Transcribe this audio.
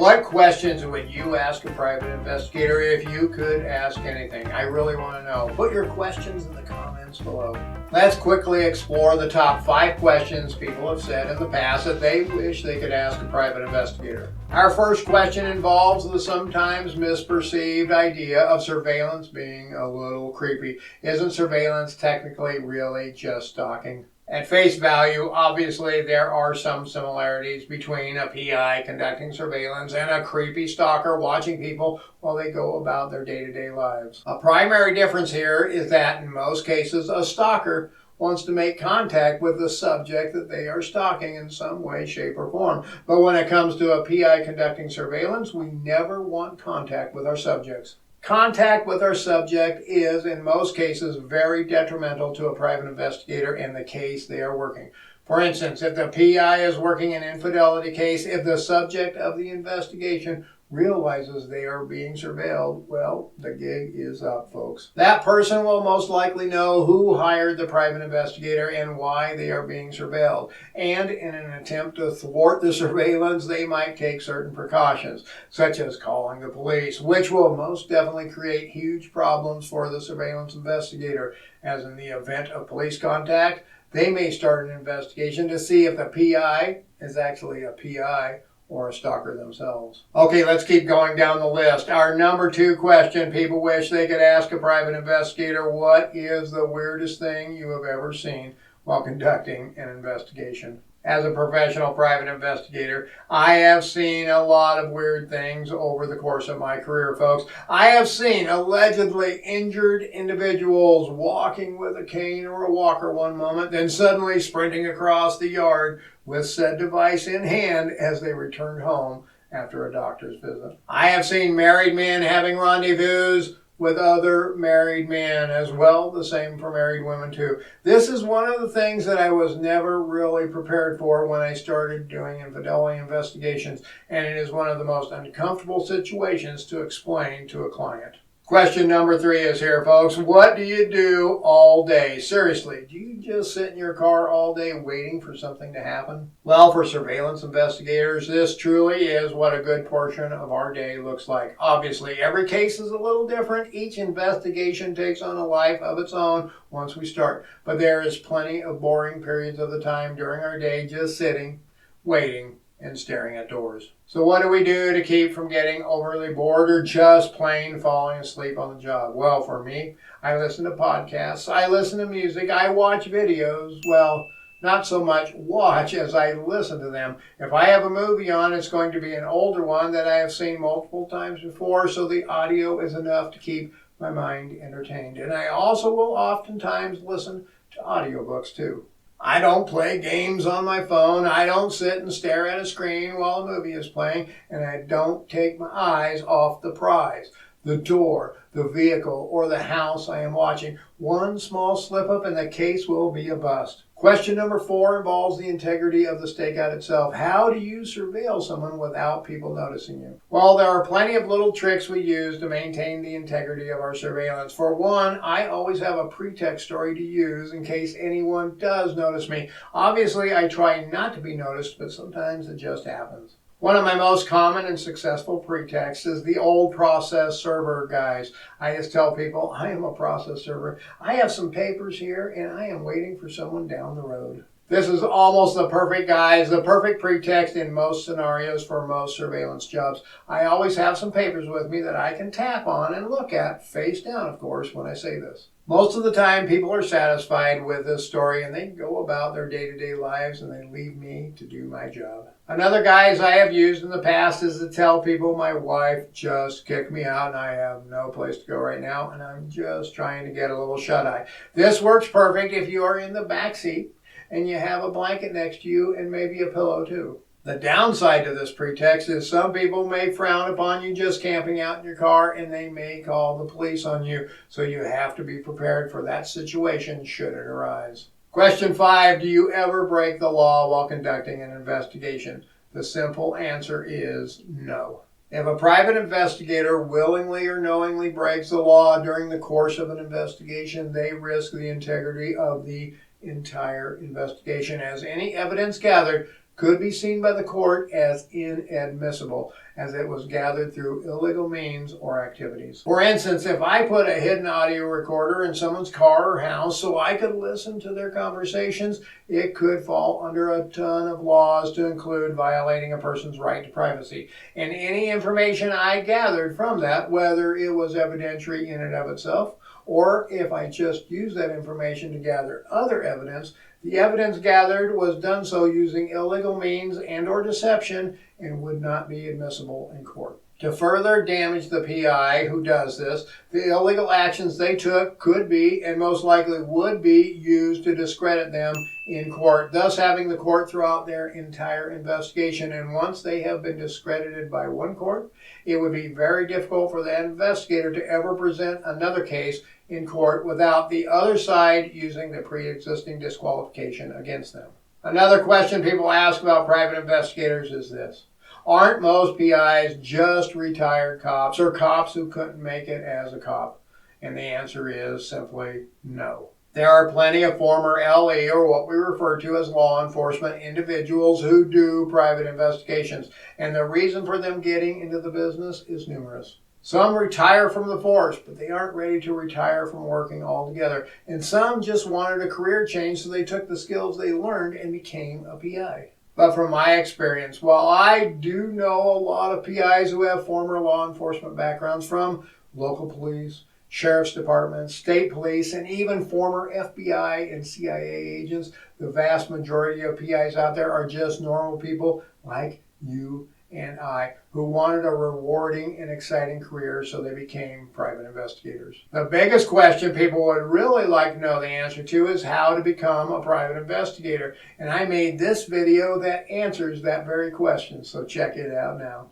What questions would you ask a private investigator if you could ask anything? I really want to know. Put your questions in the comments below. Let's quickly explore the top 5 questions people have said in the past that they wish they could ask a private investigator. Our first question involves the sometimes misperceived idea of surveillance being a little creepy. Isn't surveillance technically really just stalking? At face value, obviously, there are some similarities between a PI conducting surveillance and a creepy stalker watching people while they go about their day-to-day lives. A primary difference here is that in most cases, a stalker wants to make contact with the subject that they are stalking in some way, shape, or form. But when it comes to a PI conducting surveillance, we never want contact with our subjects. Contact with our subject is, in most cases, very detrimental to a private investigator in the case they are working. For instance, if the PI is working an infidelity case, if the subject of the investigation realizes they are being surveilled, well, the gig is up, folks. That person will most likely know who hired the private investigator and why they are being surveilled. And in an attempt to thwart the surveillance, they might take certain precautions, such as calling the police, which will most definitely create huge problems for the surveillance investigator, as in the event of police contact, they may start an investigation to see if the PI is actually a PI or a stalker themselves. Okay, let's keep going down the list. Our number 2 question people wish they could ask a private investigator: what is the weirdest thing you have ever seen while conducting an investigation? As a professional private investigator, I have seen a lot of weird things over the course of my career, folks. I have seen allegedly injured individuals walking with a cane or a walker one moment, then suddenly sprinting across the yard with said device in hand as they returned home after a doctor's visit. I have seen married men having rendezvous with other married men as well, the same for married women too. This is one of the things that I was never really prepared for when I started doing infidelity investigations, and it is one of the most uncomfortable situations to explain to a client. Question number 3 is here, folks. What do you do all day? Seriously, do you just sit in your car all day waiting for something to happen? Well, for surveillance investigators, this truly is what a good portion of our day looks like. Obviously, every case is a little different. Each investigation takes on a life of its own once we start. But there is plenty of boring periods of the time during our day just sitting, waiting, and staring at doors. So what do we do to keep from getting overly bored or just plain falling asleep on the job? Well, for me, I listen to podcasts, I listen to music, I watch videos. Well, not so much watch as I listen to them. If I have a movie on, it's going to be an older one that I have seen multiple times before, so the audio is enough to keep my mind entertained. And I also will oftentimes listen to audiobooks too. I don't play games on my phone, I don't sit and stare at a screen while a movie is playing, and I don't take my eyes off the prize, the door, the vehicle, or the house I am watching. One small slip up and the case will be a bust. Question number 4 involves the integrity of the stakeout itself. How do you surveil someone without people noticing you? Well, there are plenty of little tricks we use to maintain the integrity of our surveillance. For one, I always have a pretext story to use in case anyone does notice me. Obviously, I try not to be noticed, but sometimes it just happens. One of my most common and successful pretexts is the old process server, guys. I just tell people, I am a process server. I have some papers here and I am waiting for someone down the road. This is almost the perfect, guys, the perfect pretext in most scenarios for most surveillance jobs. I always have some papers with me that I can tap on and look at, face down, of course, when I say this. Most of the time, people are satisfied with this story and they go about their day-to-day lives and they leave me to do my job. Another guise I have used in the past is to tell people my wife just kicked me out and I have no place to go right now and I'm just trying to get a little shut-eye. This works perfect if you are in the back seat and you have a blanket next to you and maybe a pillow too. The downside to this pretext is some people may frown upon you just camping out in your car and they may call the police on you, so you have to be prepared for that situation should it arise. Question 5, do you ever break the law while conducting an investigation? The simple answer is no. If a private investigator willingly or knowingly breaks the law during the course of an investigation, they risk the integrity of the entire investigation, as any evidence gathered could be seen by the court as inadmissible, as it was gathered through illegal means or activities. For instance, if I put a hidden audio recorder in someone's car or house so I could listen to their conversations, it could fall under a ton of laws to include violating a person's right to privacy. And any information I gathered from that, whether it was evidentiary in and of itself, or if I just used that information to gather other evidence, the evidence gathered was done so using illegal means and or deception and would not be admissible in court. To further damage the PI who does this, the illegal actions they took could be, and most likely would be, used to discredit them in court, thus having the court throw out their entire investigation. And once they have been discredited by one court, it would be very difficult for that investigator to ever present another case in court without the other side using the pre-existing disqualification against them. Another question people ask about private investigators is this: aren't most PIs just retired cops or cops who couldn't make it as a cop? And the answer is simply no. There are plenty of former LE, or what we refer to as law enforcement individuals, who do private investigations, and the reason for them getting into the business is numerous. Some retire from the force, but they aren't ready to retire from working altogether. And some just wanted a career change, so they took the skills they learned and became a PI. But from my experience, while I do know a lot of PIs who have former law enforcement backgrounds from local police, sheriff's departments, state police, and even former FBI and CIA agents, the vast majority of PIs out there are just normal people like you and I, who wanted a rewarding and exciting career, so they became private investigators. The biggest question people would really like to know the answer to is how to become a private investigator. And I made this video that answers that very question, so check it out now.